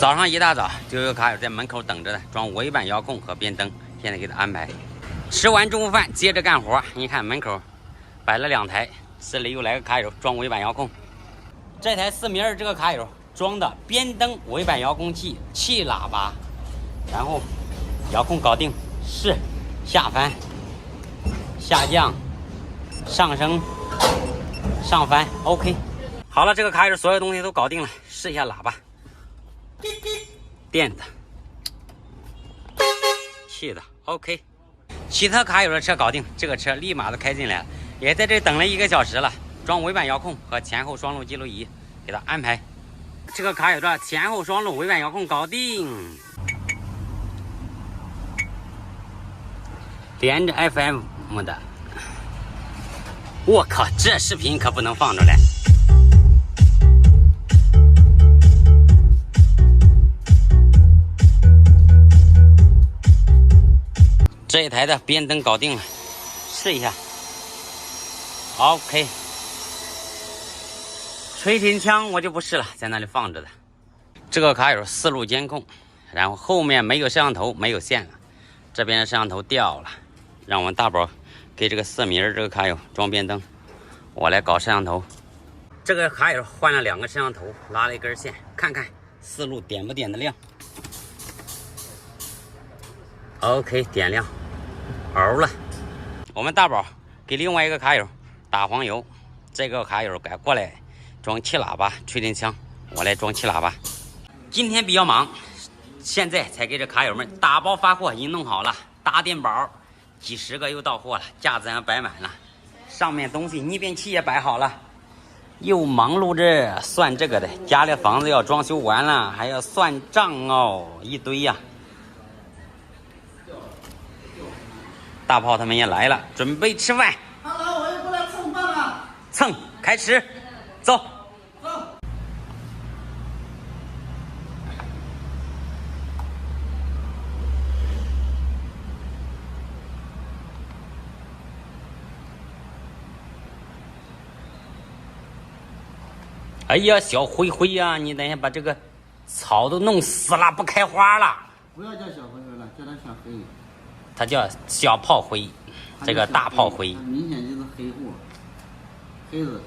早上一大早就有卡友在门口等着的，装尾板遥控和变灯，现在给他安排。吃完中午饭接着干活，你看门口摆了2台，这里又来个卡友装尾板遥控。这台4米2这个卡友装的边灯、尾板遥控器、气喇叭，然后遥控搞定，是下翻、下降、上升、上翻 ，OK。好了，这个卡友所有东西都搞定了，试一下喇叭，电的、气的 ，OK。其他卡友的车搞定，这个车立马就开进来了，也在这等了1个小时了。装尾板遥控和前后双路记录仪，给他安排。这个卡友的前后双路尾板遥控搞定，连着 FM 的。我靠，这视频可不能放出来。这一台的边灯搞定了，试一下。OK。垂停枪我就不试了，在那里放着的。这个卡有4路监控，然后后面没有摄像头，没有线了，这边的摄像头掉了，让我们大宝给这个4米2这个卡友装边灯，我来搞摄像头。这个卡友换了2个摄像头，拉了一根线，看看4路点不点得亮。OK， 点亮，熬了。我们大宝给另外一个卡友打黄油，这个卡友改过来装气喇叭、吹停枪，我来装气喇叭。今天比较忙，现在才给这卡友们打包发货，已经弄好了，大电宝几十个又到货了，架子上摆满了，上面东西逆变器也摆好了，又忙碌着算这个的，家里房子要装修完了，还要算账哦，一堆呀。大炮他们也来了，准备吃饭。好了，我也过来蹭饭了。蹭，开始，走。哎呀，小灰灰呀，你等一下把这个草都弄死了，不开花了。不要叫小灰灰了，叫它小黑。它叫小炮灰，这个大炮灰。明显就是黑货，黑子。